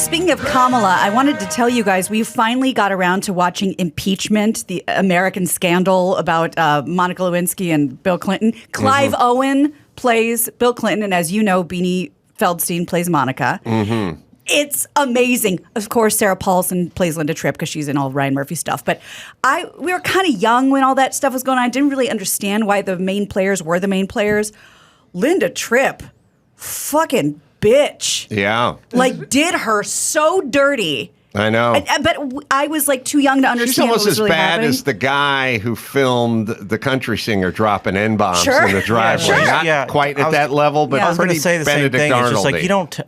Speaking of Kamala, I wanted to tell you guys, we finally got around to watching Impeachment, the American scandal about Monica Lewinsky and Bill Clinton. Clive Owen plays Bill Clinton, and as you know, Beanie Feldstein plays Monica. It's amazing. Of course, Sarah Paulson plays Linda Tripp because she's in all Ryan Murphy stuff. But we were kind of young when all that stuff was going on. I didn't really understand why the main players were the main players. Linda Tripp, fucking bitch. Yeah. Like, did her so dirty. I know. But I was like too young to understand. She's almost what was as really bad happening. as the guy who filmed the country singer dropping N-bombs Sure. in the driveway. Yeah, Not quite at that level, but Yeah. I was going pretty to say the same Benedict thing. It's just like, Arnold-y. you don't...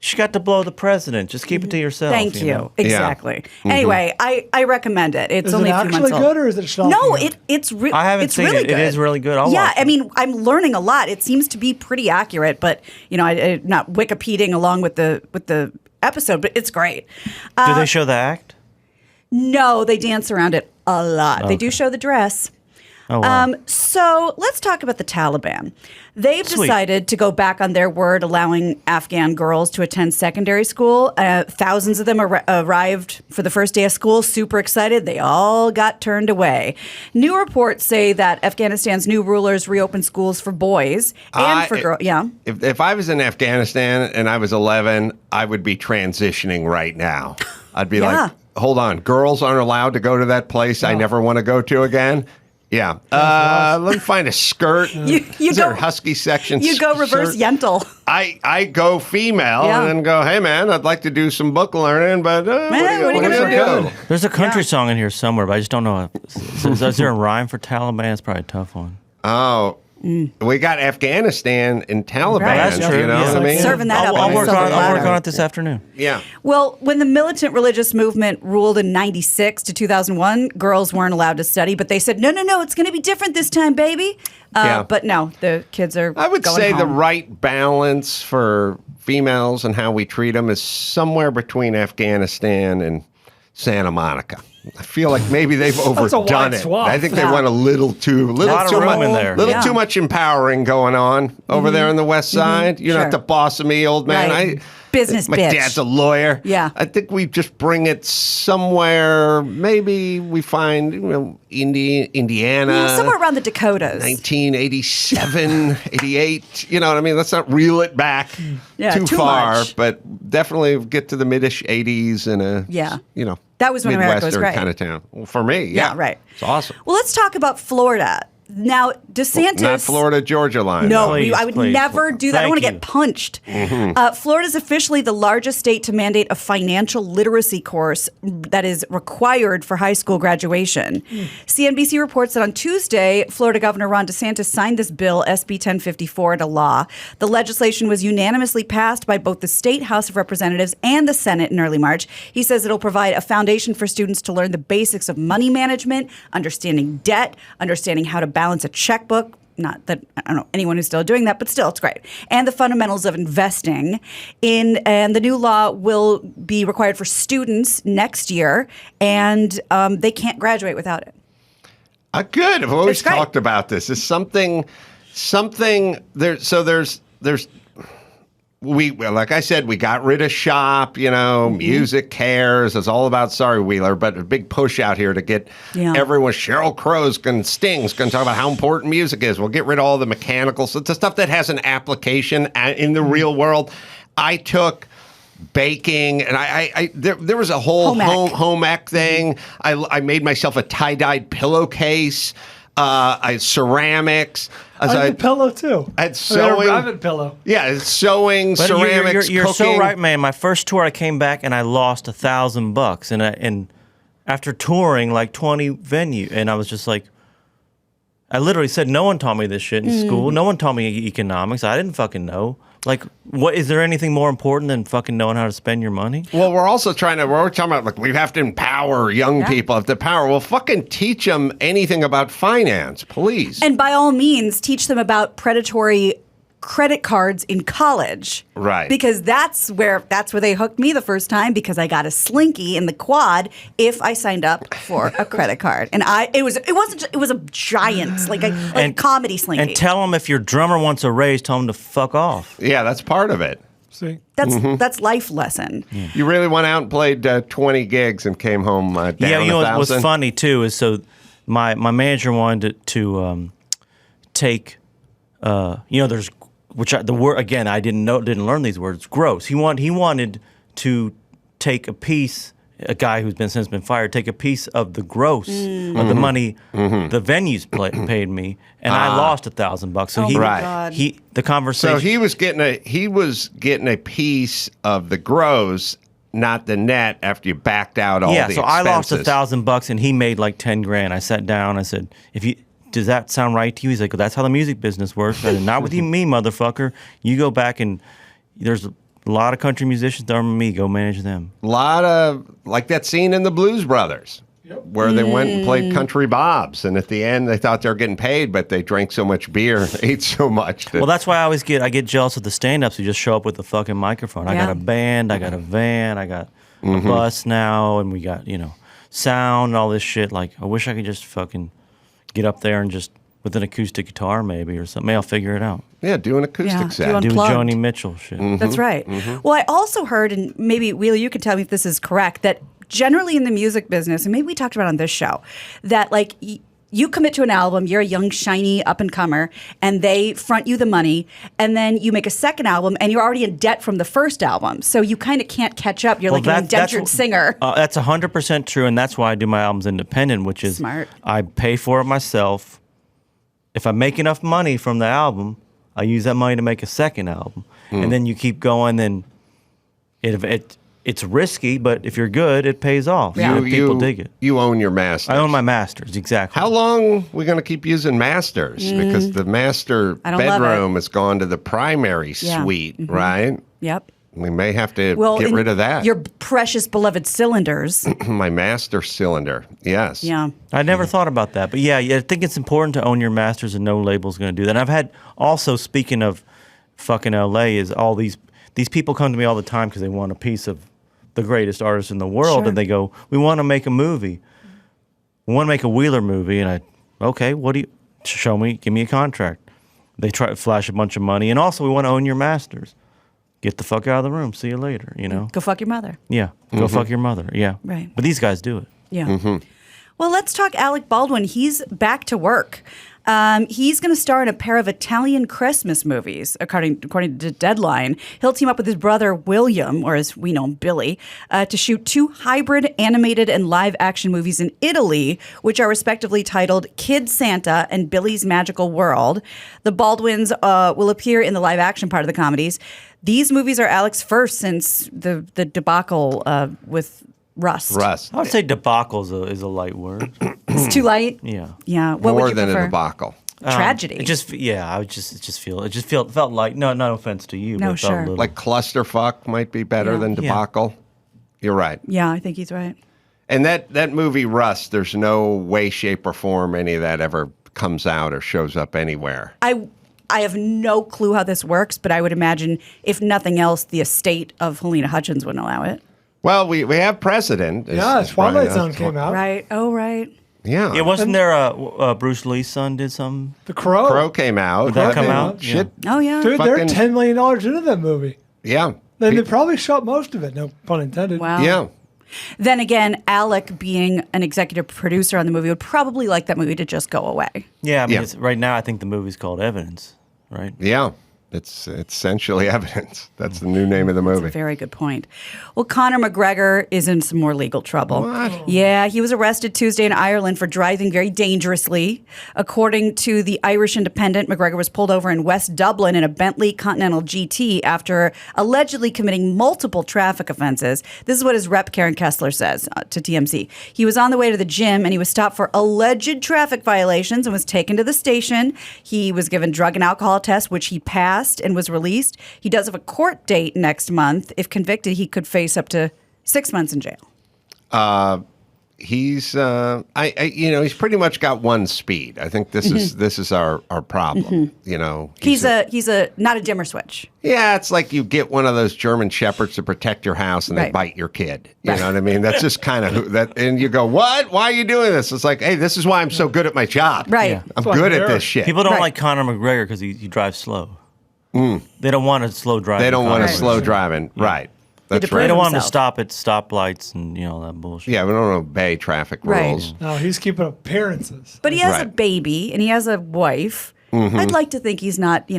She got to blow the president. Just keep it to yourself. Thank you. know? Exactly. Anyway, I recommend it. It's Is only it a few actually months old. good or is it shocking? No, you? it's I haven't it's seen really it. good. It is really good. I'll yeah, watch it. I mean, I'm learning a lot. It seems to be pretty accurate, but you know, I not Wikipediaing along with the episode, but it's great. Do they show the act? No, they dance around it a lot. They do show the dress. Oh, wow. So let's talk about the Taliban. They've Sweet. decided to go back on their word, allowing Afghan girls to attend secondary school. Thousands of them arrived for the first day of school, super excited. They all got turned away. New reports say that Afghanistan's new rulers reopened schools for boys and for girls. Yeah. If I was in Afghanistan and I was 11, I would be transitioning right now. I'd be Yeah. like, hold on, girls aren't allowed to go to that place I never want to go to again? Yeah. Let me find a skirt. You Is there go- a husky section? You go reverse shirt? Yentl. I go female Yeah. and then go, hey, man, I'd like to do some book learning, but what are you gonna do? There's a country song in here somewhere, but I just don't know. Is there a rhyme for Taliban? It's probably a tough one. Oh, we got Afghanistan and Taliban. Right. That's true. You know Yeah. what I mean? Serving that up I'll on a work silver on it. I'll work platter. on it this afternoon. Yeah. Well, when the militant religious movement ruled in 96 to 2001, girls weren't allowed to study, but they said, no, it's going to be different this time, baby. Yeah. But no, the kids are I would going say the home. right balance for females and how we treat them is somewhere between Afghanistan and Santa Monica. I feel like maybe they've a overdone wide it. swath. I think they Yeah. went a little too Lot of room much in there. little Yeah. too much empowering going on over there on the west side. You're Sure. not the boss of me, old man. Right. Business my bitch. dad's a lawyer. Yeah. I think we just bring it somewhere. Maybe we find Indiana. Yeah, somewhere around the Dakotas. 1987, 88. You know what I mean? Let's not reel it back Yeah, too too far, much. but definitely get to the mid-ish 80s in a, Yeah. you know, That was when America was Midwestern great. kind of town. Well, for me, yeah. Yeah, right. It's awesome. Well, let's talk about Florida. Now, DeSantis... Not Florida, Georgia line. No, though. Please, I would please. never do that. I don't want to Thank get punched. Florida is officially the largest state to mandate a financial literacy course that is required for high school graduation. CNBC reports that on Tuesday, Florida Governor Ron DeSantis signed this bill, SB 1054, into law. The legislation was unanimously passed by both the state House of Representatives and the Senate in early March. He says it'll provide a foundation for students to learn the basics of money management, understanding debt, understanding how to balance a checkbook. Not that I don't know anyone who's still doing that, but still, it's great. And the fundamentals of investing. And the new law will be required for students next year, and they can't graduate without it. Good. I've always It's great. talked about this. It's something there. So there's like I said, we got rid of shop, you know, music cares. It's all about sorry, Wheeler, but a big push out here to get everyone. Sheryl Crow's Sting's going to talk about how important music is. We'll get rid of all the mechanical, so the stuff that has an application in the real world. I took baking, and there was a whole home ec thing. I made myself a tie-dyed pillowcase. I had ceramics. I had pillow too. I had sewing. I have a pillow. Yeah, it's sewing, But ceramics, you're cooking. so right, man. My first tour, I came back and I lost $1,000, and after touring like 20 venues, and I was just like, I literally said, no one taught me this shit in school. No one taught me economics. I didn't fucking know. Like, what is there anything more important than fucking knowing how to spend your money? Well, we're talking about, like, we have to empower young people. Have the power. Well, fucking teach them anything about finance, please. And by all means, teach them about predatory credit cards in college. Right. Because that's where they hooked me the first time, because I got a slinky in the quad if I signed up for a credit card. And it was a giant, like a comedy slinky. And tell them if your drummer wants a raise, tell them to fuck off. Yeah, that's part of it. See? That's life lesson. You really went out and played 20 gigs and came home down Yeah, you know what's 1,000? funny too is so my manager wanted to take there's the word again I didn't learn these words, gross. He wanted to take a piece, a guy who's since been fired, take a piece of the gross of the money the venues paid me, and I lost $1,000. So the conversation. So he was getting a piece of the gross, not the net, after you backed out all the expenses. I lost $1,000 and he made like 10 grand. I sat down. I said, does that sound right to you? He's like, well, that's how the music business works. I said, not with me, motherfucker. You go back and there's a lot of country musicians that are me. Go manage them. A lot of, like that scene in the Blues Brothers, where they went and played Country Bobs, and at the end they thought they were getting paid, but they drank so much beer, ate so much. Well, that's why I always get jealous of the stand-ups who just show up with the fucking microphone. I got a band, I got a van, I got a bus now, and we got, sound and all this shit. Like, I wish I could just fucking get up there and just with an acoustic guitar maybe or something. Maybe I'll figure it out. Yeah, do an acoustic set. Do Joni Mitchell shit. That's right. Well, I also heard, and maybe Wheeler, you can tell me if this is correct, that generally in the music business, and maybe we talked about it on this show, that like you commit to an album, you're a young, shiny up-and-comer, and they front you the money, and then you make a second album, and you're already in debt from the first album. So you kind of can't catch up. You're like an indentured singer. That's 100% true, and that's why I do my albums independent, which is smart. I pay for it myself. If I make enough money from the album, I use that money to make a second album. And then you keep going, then it's risky, but if you're good, it pays off. Yeah. People dig it. You own your masters. I own my masters, exactly. How long are we going to keep using masters? Because the master bedroom has gone to the primary suite, right? Yep. We may have to get rid of that. Your precious beloved cylinders. My master cylinder, yes. Yeah. I never thought about that. But yeah, I think it's important to own your masters, and no label's going to do that. And I've had, also speaking of fucking LA, is all these people come to me all the time because they want a piece of the greatest artist in the world. And they go, we want to make a movie. We want to make a Wheeler movie. And okay, what do you, show me, give me a contract. They try to flash a bunch of money. And also, we want to own your masters. Get the fuck out of the room. See you later, Go fuck your mother. Yeah. Go fuck your mother. Yeah. Right. But these guys do it. Yeah. Well, let's talk Alec Baldwin. He's back to work. He's going to star in a pair of Italian Christmas movies, according to Deadline. He'll team up with his brother William, or as we know him, Billy, to shoot 2 hybrid animated and live-action movies in Italy, which are respectively titled Kid Santa and Billy's Magical World. The Baldwins will appear in the live-action part of the comedies. These movies are Alec's first since the debacle with Rust. Rust. I would say debacle is a light word. It's too light? Yeah. Yeah. What More would you than prefer? a debacle. Tragedy. Felt light. No offense to you. No, but it felt sure. a little. Like clusterfuck might be better than debacle. You're right. Yeah, I think he's right. And that movie Rust, there's no way, shape, or form any of that ever comes out or shows up anywhere. I have no clue how this works, but I would imagine, if nothing else, the estate of Helena Hutchins wouldn't allow it. Well, we have precedent. Twilight Zone came out. Right. Oh, right. Yeah. Yeah, wasn't there Bruce Lee's son did something? The Crow. Crow came out. Did that come out? Shit. Oh, yeah. Dude, they're Fucking- $10 million into that movie. Yeah. Then they probably shot most of it. No pun intended. Wow. Yeah. Then again, Alec, being an executive producer on the movie, would probably like that movie to just go away. Yeah, I mean, Yeah. right now I think the movie's called Evidence, right? Yeah. It's essentially Evidence. That's the new name of the movie. That's a very good point. Well, Conor McGregor is in some more legal trouble. What? Yeah, he was arrested Tuesday in Ireland for driving very dangerously. According to the Irish Independent, McGregor was pulled over in West Dublin in a Bentley Continental GT after allegedly committing multiple traffic offenses. This is what his rep, Karen Kessler, says to TMZ. He was on the way to the gym and he was stopped for alleged traffic violations and was taken to the station. He was given drug and alcohol tests, which he passed and was released. He does have a court date next month. If convicted, he could face up to 6 months in jail. He's he's pretty much got one speed. I think this is our problem. You know, He's a not a dimmer switch. yeah. It's like you get one of those German shepherds to protect your house, and they Right. bite your kid. You know what I mean? That's just kind of that. And you go, "What? Why are you doing this?" It's like, "Hey, this is why I'm so good at my job. Right. Yeah. I'm It's like good at Midair. this shit." People don't Right. like Conor McGregor because he drives slow. They don't want to slow driving. They don't want to cars. slow driving. Right. That's deploy They right. don't want them to Themselves. stop at stoplights and that bullshit. Yeah, we don't obey traffic Right. rules. No, he's keeping appearances. But he has a Right. baby and he has a wife. I'd like to think he's not,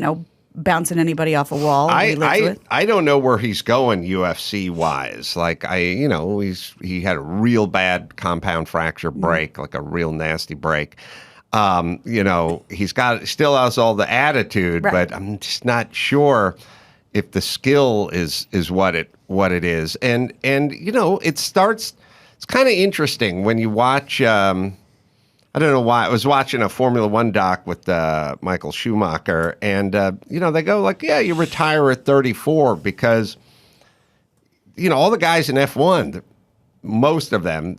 bouncing anybody off a wall. He lives with. I don't know where he's going UFC wise. Like he had a real bad compound fracture break, like a real nasty break. He's still has all the attitude, Right. but I'm just not sure if the skill is what it is. And it starts. It's kind of interesting when you watch. I don't know why. I was watching a Formula One doc with Michael Schumacher, and they go like, "Yeah, you retire at 34 because all the guys in F1, most of them,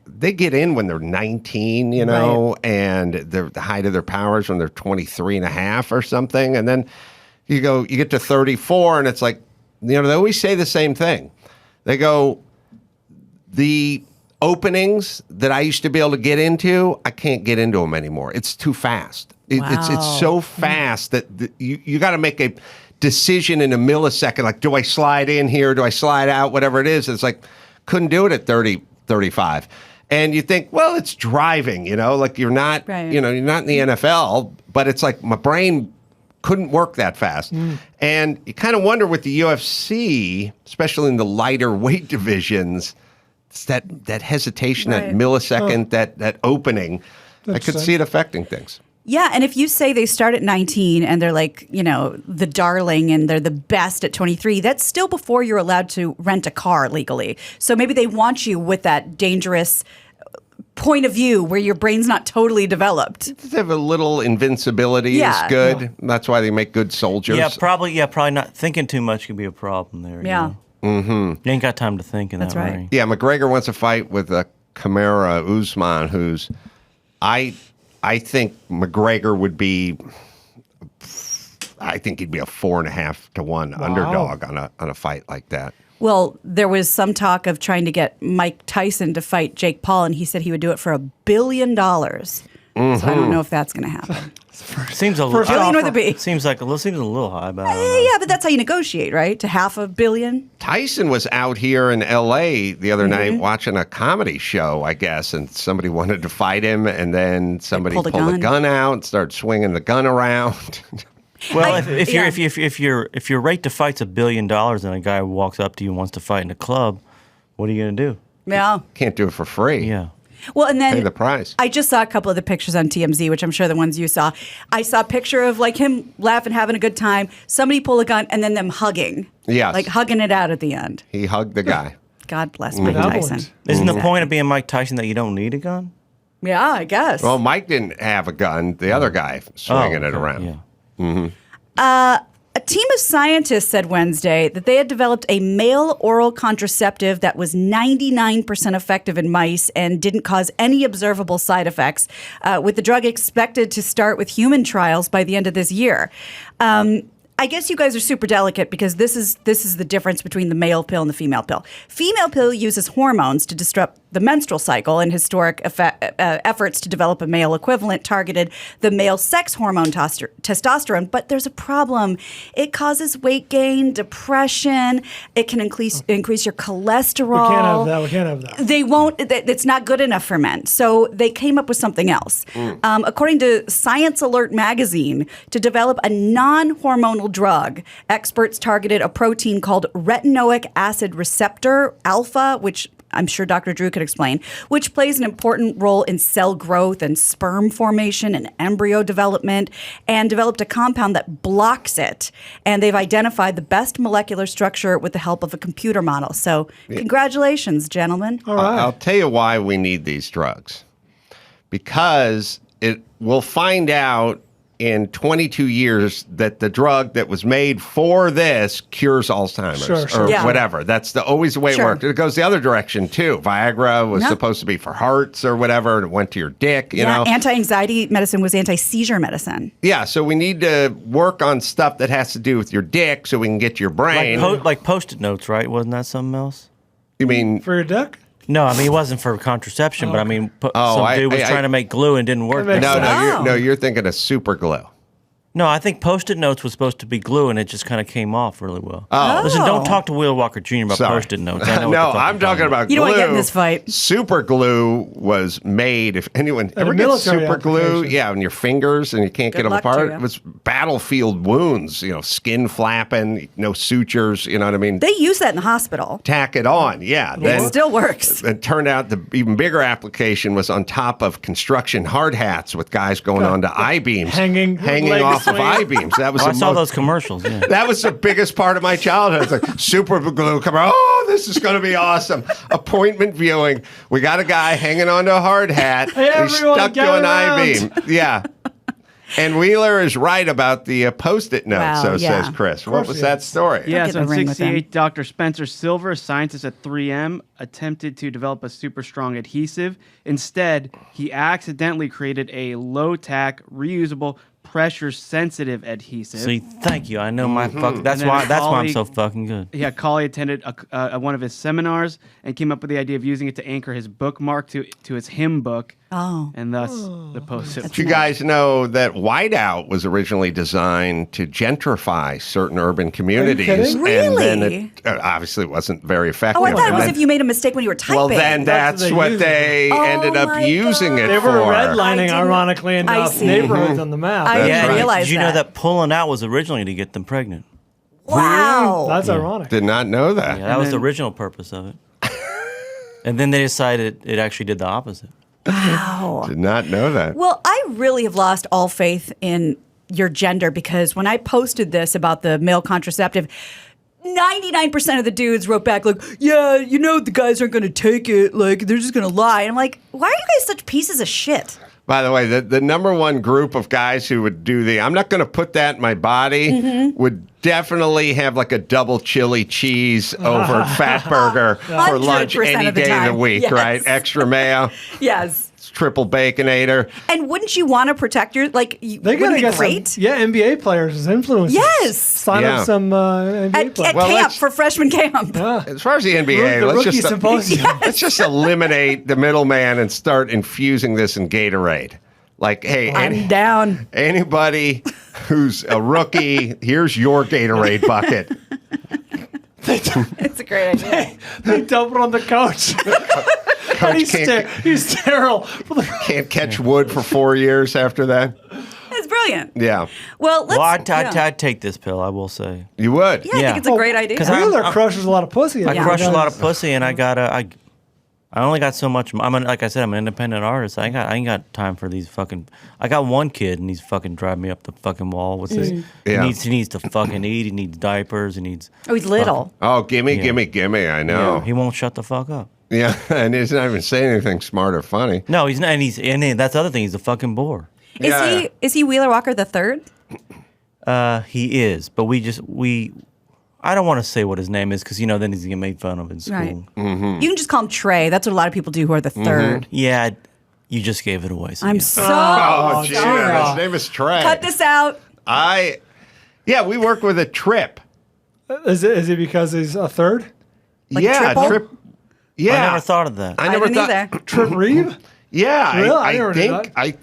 they get in when they're 19, Right. and the height of their powers when they're 23 and a half or something, and then you get to 34, and it's like, they always say the same thing. They go, the openings that I used to be able to get into, I can't get into them anymore. It's too fast. It's so fast that you got to make a decision in a millisecond. Like, do I slide in here? Do I slide out? Whatever it is. It's like, couldn't do it at 30, 35. And you think, well, it's driving, like you're not, Right. you're not in the NFL, but it's like my brain couldn't work that fast. And you kind of wonder with the UFC, especially in the lighter weight divisions, it's that hesitation, that Right. millisecond, that opening. I could see it affecting things. Yeah, and if you say they start at 19 and they're like, the darling and they're the best at 23, that's still before you're allowed to rent a car legally. So maybe they want you with that dangerous point of view where your brain's not totally developed. They have a little invincibility is good. That's why they make good soldiers. Yeah, probably not thinking too much could be a problem there. Yeah. You ain't got time to think in That's that right. ring. Yeah, McGregor wants a fight with Kamara Usman, who's I think McGregor would be. I think he'd be a 4.5 to 1 underdog on a fight like that. Well, there was some talk of trying to get Mike Tyson to fight Jake Paul, and he said he would do it for $1 billion. So I don't know if that's going to happen. Seems a First little. Billion with a B. Seems a little high, but I don't know. Yeah, but that's how you negotiate, right? To $500 million. Tyson was out here in L.A. the other night watching a comedy show, I guess, and somebody wanted to fight him, and then somebody pulled a pulled a gun. gun out and started swinging the gun around. Well, I- if your rate to fight's $1 billion and a guy walks up to you and wants to fight in a club, what are you gonna do? Yeah. Can't do it for free. Yeah. Well, and then Pay the price. I just saw a couple of the pictures on TMZ, which I'm sure the ones you saw. I saw a picture of like him laughing, having a good time. Somebody pull a gun, and then them hugging. Yes. Like hugging it out at the end. He hugged the guy. God bless Mike That Tyson. one's- Isn't the point of being Mike Tyson that you don't need a gun? Yeah, I guess. Well, Mike didn't have a gun. The other guy swinging it okay, around. Yeah. A team of scientists said Wednesday that they had developed a male oral contraceptive that was 99% effective in mice and didn't cause any observable side effects, with the drug expected to start with human trials by the end of this year. I guess you guys are super delicate because this is the difference between the male pill and the female pill. Female pill uses hormones to disrupt the menstrual cycle, and historic efforts to develop a male equivalent targeted the male sex hormone testosterone. But there's a problem. It causes weight gain, depression. It can increase your cholesterol. We can't have that. They won't. It's not good enough for men. So they came up with something else. According to Science Alert magazine, to develop a non-hormonal drug, experts targeted a protein called retinoic acid receptor alpha, which I'm sure Dr. Drew could explain, which plays an important role in cell growth and sperm formation and embryo development, and developed a compound that blocks it. And they've identified the best molecular structure with the help of a computer model. So congratulations, gentlemen. All right. I'll tell you why we need these drugs. Because we'll find out in 22 years that the drug that was made for this cures Alzheimer's Sure. or Yeah. whatever. That's always the way it Sure. worked. It goes the other direction too. Viagra was Yeah. supposed to be for hearts or whatever, and it went to your dick, you know. Anti-anxiety medicine was anti-seizure medicine. Yeah, so we need to work on stuff that has to do with your dick so we can get to your brain. Like Post-it notes, right? Wasn't that something else? You mean For your dick? No, I mean it wasn't for contraception, but I mean some I- dude was I- trying to make glue and didn't work. That makes no, sense. you're thinking of super glue. No, I think Post-it notes was supposed to be glue, and it just kind of came off really well. Oh. Listen, don't talk to Wheeler Walker Jr. about Sorry. Post-it notes. I know No, what the fuck I'm you're talking about glue. You don't want to get in this fight. Super glue was made. If anyone a ever gets military super glue, application. on your fingers and you can't get them luck to apart, you. it was battlefield wounds. Skin flapping, no sutures. You know what I mean? They use that in the hospital. Tack it on. Yeah. It still works. It turned out the even bigger application was on top of construction hard hats with guys going onto I-beams. Hanging legs off of swinging. I-beams. That was I the saw most- those commercials. Yeah. That was the biggest part of my childhood. It's like super glue. Come on. Oh, this is going to be awesome. Appointment viewing. We got a guy hanging onto a hard hat. Hey, He's everyone, stuck get to an around. I-beam. Yeah. And Wheeler is right about the Post-it note, Wow, so yeah. says Chris. What course was he that is. story? Yeah, get so in in the ring with him. 68, Dr. Spencer Silver, a scientist at 3M, attempted to develop a super strong adhesive. Instead, he accidentally created a low-tack, reusable, pressure-sensitive adhesive. See, thank you. I know my fuck. And That's then why. That's why I'm colleague- so fucking good. Yeah, Cauley attended one of his seminars and came up with the idea of using it to anchor his bookmark to his hymn book. Oh. And thus the Post-it. Did you guys know that whiteout was originally designed to gentrify certain urban communities? kidding? And then Really? it obviously wasn't very effective. Oh, I thought it And was then- if you made a mistake when you were typing. Well, then That's that's what what they they use it for. ended Oh up my using it God. They for. were I redlining, didn't- ironically I enough, see. neighborhoods on the map. I didn't right. realize Did you know that pulling out was originally to get them pregnant? Wow. That's ironic. Did not know that. Yeah, that was the then- original purpose of it. And then they decided it actually did the opposite. Wow. Did not know that. Well, I really have lost all faith in your gender because when I posted this about the male contraceptive, 99% of the dudes wrote back like, yeah, the guys aren't going to take it. Like, they're just going to lie. And I'm like, why are you guys such pieces of shit? By the way, the number one group of guys who would do I'm not going to put that in my body would definitely have like a double chili cheese over Fat Burger for lunch 100% any of the day of the time. week, Yes. right? Extra mayo, Yes. triple Baconator. And wouldn't you want to protect your, like, They wouldn't gotta it be get great? some, NBA players as influencers. Yes. Sign Yeah. up some NBA At players. Well, camp, let's- for freshman camp. As far as the NBA, The let's rookie just symposium. let's just eliminate the middleman and start infusing this in Gatorade. Like, hey, I'm down. anybody who's a rookie, here's your Gatorade bucket. It's a great idea. They dump it on the couch. And he's, can't- he's sterile. Can't catch wood for 4 years after that. It's brilliant. Yeah, Well, let's. Well, yeah. I'd take this pill, I will say. you would. Yeah, I think it's a great idea. 'Cause Wheeler crushes a lot of pussy. I Yeah. crushed a lot of pussy, and I only got so much. Like I said, I'm an independent artist. I ain't got time for these fucking. I got one kid, and he's fucking driving me up the fucking wall with this. Yeah. He needs to fucking eat. He needs diapers. He needs. Oh, he's little. Oh, gimme. I know. He won't shut the fuck up. Yeah, and he's not even saying anything smart or funny. No, he's not. And that's the other thing. He's a fucking bore. Is he Wheeler Walker the third? He is, but I don't want to say what his name is because then he's gonna get made fun of in school. Right. You can just call him Trey. That's what a lot of people do who are the third. Yeah, you just gave it away. So I'm yeah. so Oh, Gina, sorry. his name is Trey. Cut this out. We work with a Trip. Is it because he's a third? Like yeah, triple? Trip. Yeah, I never thought of that. I never didn't thought. either. Trip Reeve? Yeah, Really? I I never knew think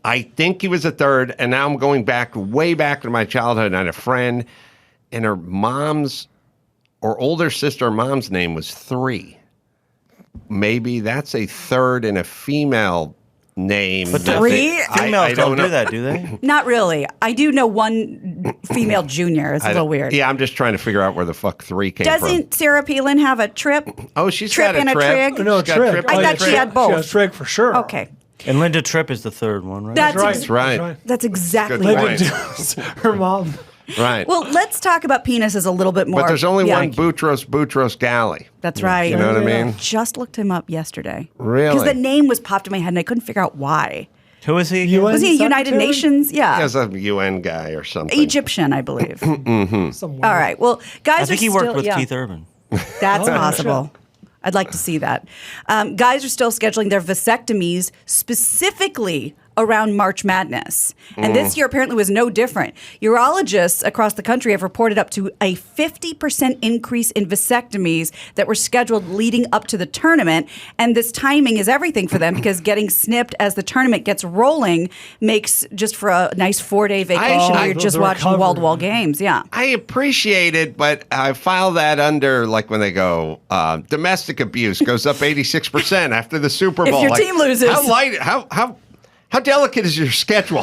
I think he was a third, and now I'm going way back to my childhood. And I had a friend, and her mom's or older sister, mom's name was 3. Maybe that's a third in a female name. But that Three? they- Females don't know. do that, do they? Not really. I do know one female junior. It's a little weird. Yeah, I'm just trying to figure out where the fuck 3 came from. Doesn't Sarah Palin have a trip? Oh, she's Trip got a and a Trip. trig? No, She's got Trip. Trip I and thought a she Trig. had both. She has Trig for sure. Okay. And Linda Tripp is the third one, right? That's Right. ex- Right. That's exactly Good right. point. Her mom. Right. Well, let's talk about penises a little bit more. but there's only Yeah. one Boutros Ghali. That's right. You know what I mean? Just looked him up yesterday. Really? Because the name was popped in my head and I couldn't figure out why. Who is he? UN Was he a United secretary? Nations? Yeah. He was a UN guy or something. Egyptian, I believe. Somewhere. All right. Well, guys I think are he worked still- with yeah. Keith Urban. That's Oh, possible. I'd like to see that. Guys are still scheduling their vasectomies specifically around March Madness. And this year apparently was no different. Urologists across the country have reported up to a 50% increase in vasectomies that were scheduled leading up to the tournament. And this timing is everything for them because getting snipped as the tournament gets rolling makes just for a nice 4-day vacation where you're just watching wall-to-wall games. Yeah. I appreciate it, but I file that under, like when they go, domestic abuse goes up 86% after the Super Bowl. If your team loses. How delicate is your schedule?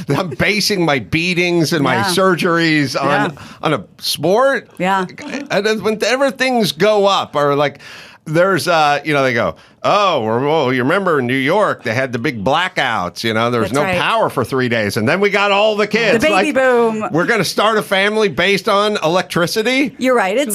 I'm basing my beatings and my surgeries on a sport. Yeah. And then whenever things go up, or like there's, they go, well, you remember in New York, they had the big blackouts, there was no power for 3 days. And then we got all the kids. The baby boom. We're going to start a family based on electricity? You're right. It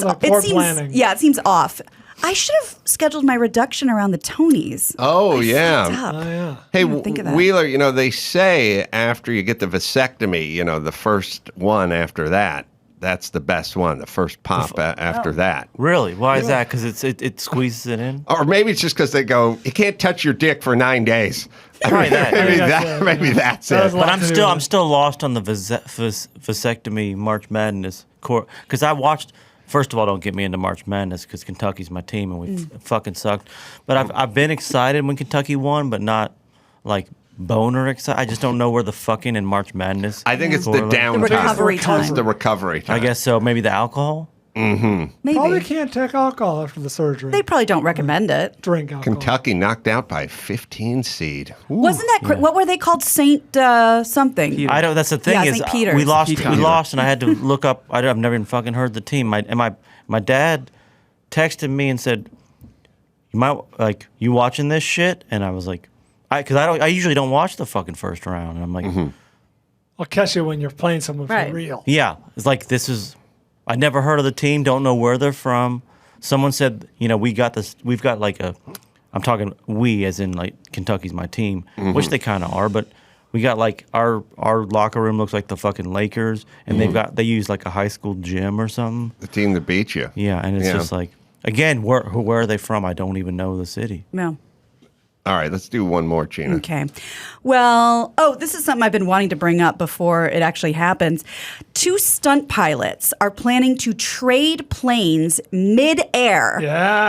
seems off. I should have scheduled my reduction around the Tonys. Oh, yeah. yeah. Hey, think of that. Wheeler, they say after you get the vasectomy, the first one after that, that's the best one, the first pop after that. Really? Why is that? Because it squeezes it in? Or maybe it's just because they go, you can't touch your dick for 9 days. Probably that. Maybe that's it. But I'm still lost on the vasectomy March Madness court because I watched. First of all, don't get me into March Madness because Kentucky's my team and we fucking sucked. But I've been excited when Kentucky won, but not like boner excited. I just don't know where the fucking in March Madness. I think it's the downtime. The recovery time. It's the recovery time. I guess so. Maybe the alcohol. Maybe. Probably can't take alcohol after the surgery. They probably don't recommend it. Drink alcohol. Kentucky knocked out by 15 seed. Ooh. Wasn't that what were they called? Saint something. Peter. I don't. That's the thing Yeah, is St. Peter's. we lost. Peter. We lost, and I had to look up. I've never even fucking heard the team. My dad texted me and said, you watching this shit?" And I was like, because I usually don't watch the fucking first round. And I'm like, I'll catch you when you're playing someone for real. yeah, it's like this is. I never heard of the team. Don't know where they're from. Someone said, we got this. We've got like a. I'm talking we as in like Kentucky's my team, which they kind of are, but. We got like our locker room looks like the fucking Lakers, and they use like a high school gym or something. The team that beat you. Yeah, and it's just like again, where are they from? I don't even know the city. No. All right, let's do one more, Gina. Okay. Well, this is something I've been wanting to bring up before it actually happens. 2 stunt pilots are planning to trade planes mid-air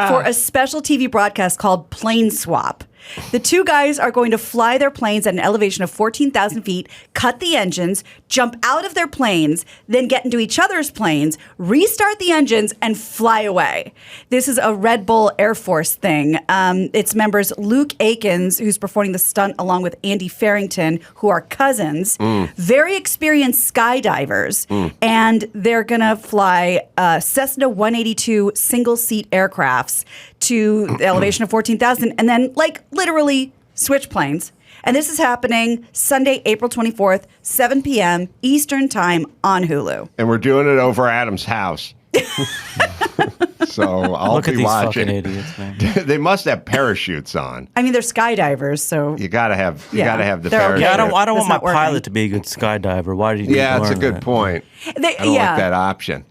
for a special TV broadcast called Plane Swap. The 2 guys are going to fly their planes at an elevation of 14,000 feet, cut the engines, jump out of their planes, then get into each other's planes, restart the engines, and fly away. This is a Red Bull Air Force thing. Its members Luke Akins, who's performing the stunt along with Andy Farrington, who are cousins, very experienced skydivers, and they're going to fly Cessna 182 single-seat aircrafts to the elevation of 14,000 and then literally switch planes. And this is happening Sunday, April 24th, 7 p.m. Eastern Time on Hulu. And we're doing it over Adam's house. So I'll Look be at these watching. fucking idiots, man. They must have parachutes on. I mean, they're skydivers, so You gotta have the They're parachute. okay. Yeah, I don't That's want my not working. pilot to be a good skydiver. Why did you? Yeah, that's a learn good that? point. they, I don't like that option.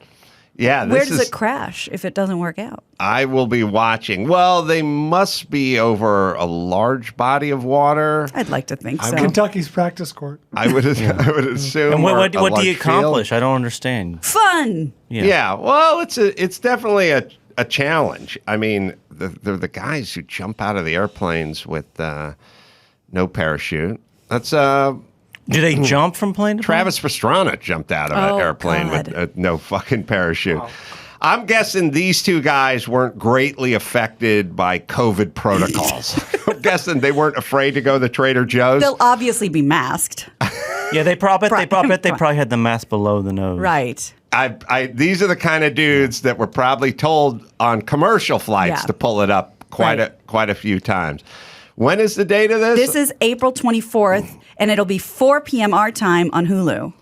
Yeah, Where does it crash if it doesn't work out? I will be watching. Well, they must be over a large body of water. I'd like to think so. Kentucky's practice court. I would assume. And or what a do large you field. accomplish? I don't understand. Fun. Yeah. Well, it's definitely a challenge. I mean, they're the guys who jump out of the airplanes with no parachute. That's Do they jump from plane to plane? Travis Pastrana jumped out of an airplane God. with no fucking parachute. I'm guessing these 2 guys weren't greatly affected by COVID protocols. I'm guessing they weren't afraid to go to Trader Joe's. They'll obviously be masked. Yeah, they probably had the mask below the nose. Right. These are the kind of dudes that were probably told on commercial flights to pull it up quite a few times. When is the date of this? This is April 24th, and it'll be 4 p.m. our time on Hulu.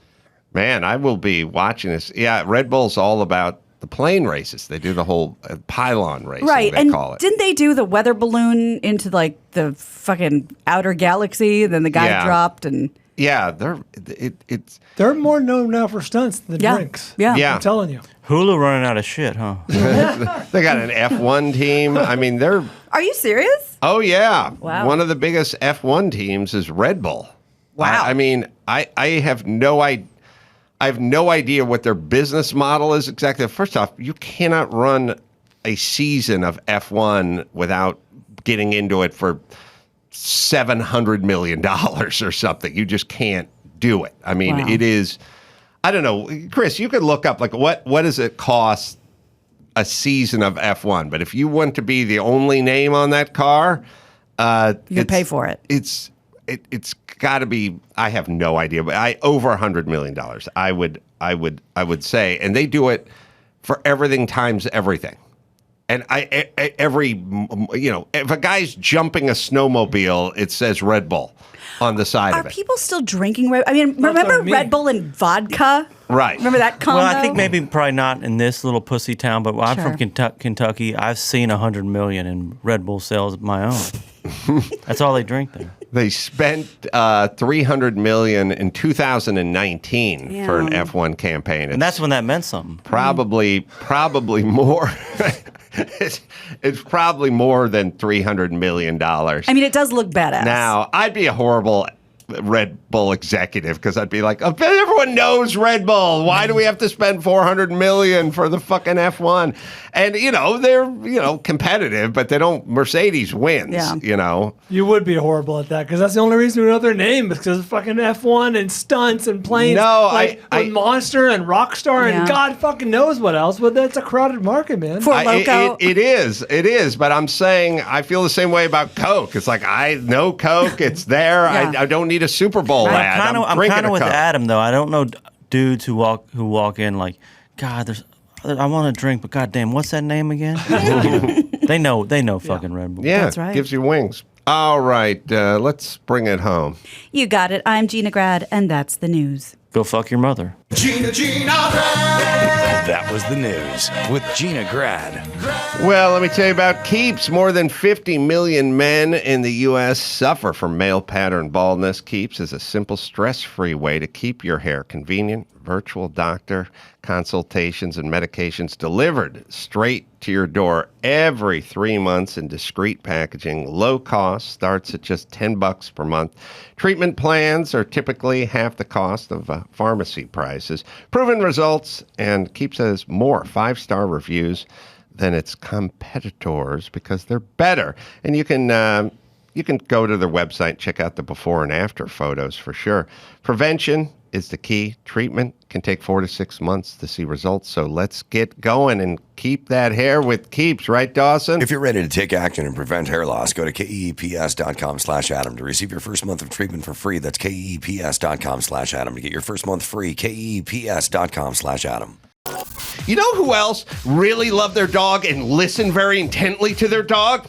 Man, I will be watching this. Yeah, Red Bull's all about the plane races. They do the whole pylon racing, Right, they and call it. didn't they do the weather balloon into the fucking outer galaxy? And then the guy dropped and... Yeah, They're more known now for stunts than drinks. Yeah. I'm telling you. Hulu running out of shit, huh? they got an F1 team. I mean, they're... Are you serious? Oh, yeah. Wow. One of the biggest F1 teams is Red Bull. Wow. I mean, I have no idea. I have no idea what their business model is exactly. First off, you cannot run a season of F1 without getting into it for $700 million or something. You just can't do it. I mean, It is, I don't know. Chris, you could look up, like, what does it cost a season of F1? But if you want to be the only name on that car, you pay for it. It's got to be. I have no idea, but over $100 million. I would say, and they do it for everything times everything. And if a guy's jumping a snowmobile, it says Red Bull on the side of it. Are people still drinking Red? I mean, remember Red Bull and vodka? Right. Remember that combo? Well, I think maybe probably not in this little pussy town, but I'm from Kentucky. I've seen 100 million in Red Bull sales of my own. That's all they drink there. They spent $300 million in 2019 for an F1 campaign, and that's when that meant something. Probably more. It's probably more than $300 million. I mean, it does look badass. Now, I'd be a horrible Red Bull executive because I'd be like, oh, everyone knows Red Bull. Why do we have to spend $400 million for the fucking F1? And they're competitive, but they don't. Mercedes wins. Yeah. You would be horrible at that because that's the only reason we know their name is because of fucking F1 and stunts and planes. No, with Monster and Rockstar and God fucking knows what else. But that's a crowded market, man. For Loco. It is. But I'm saying I feel the same way about Coke. It's like I know Coke. It's there. Yeah. I don't need a Super Bowl ad. I'm kind of with Adam though. I don't know dudes who walk in like, God, I want to drink, but goddamn, what's that name again? They know fucking Red Bull. Yeah, that's right. Gives you wings. All right, let's bring it home. You got it. I'm Gina Grad, and that's the news. Go fuck your mother. Gina Grad. That was the news with Gina Grad. Well, let me tell you about Keeps. More than 50 million men in the U.S. suffer from male pattern baldness. Keeps is a simple, stress-free way to keep your hair convenient. Virtual doctor consultations and medications delivered straight to your door every 3 months in discreet packaging. Low cost, starts at just $10 per month. Treatment plans are typically half the cost of pharmacy prices. Proven results, and Keeps has more 5-star reviews than its competitors because they're better. And you can go to their website, check out the before and after photos for sure. Prevention is the key. Treatment can take 4 to 6 months to see results. So let's get going and keep that hair with Keeps, right, Dawson? If you're ready to take action and prevent hair loss, go to keeps.com/Adam to receive your first month of treatment for free. That's keeps.com/Adam to get your first month free. keeps.com/Adam. You know who else really loved their dog and listened very intently to their dog?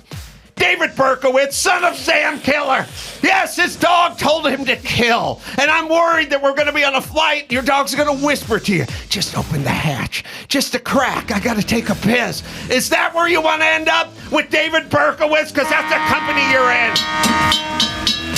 David Berkowitz, son of Sam Killer. Yes, his dog told him to kill. And I'm worried that we're going to be on a flight. Your dog's going to whisper to you, just open the hatch. Just a crack. I got to take a piss. Is that where you want to end up? With David Berkowitz? Because that's the company you're in.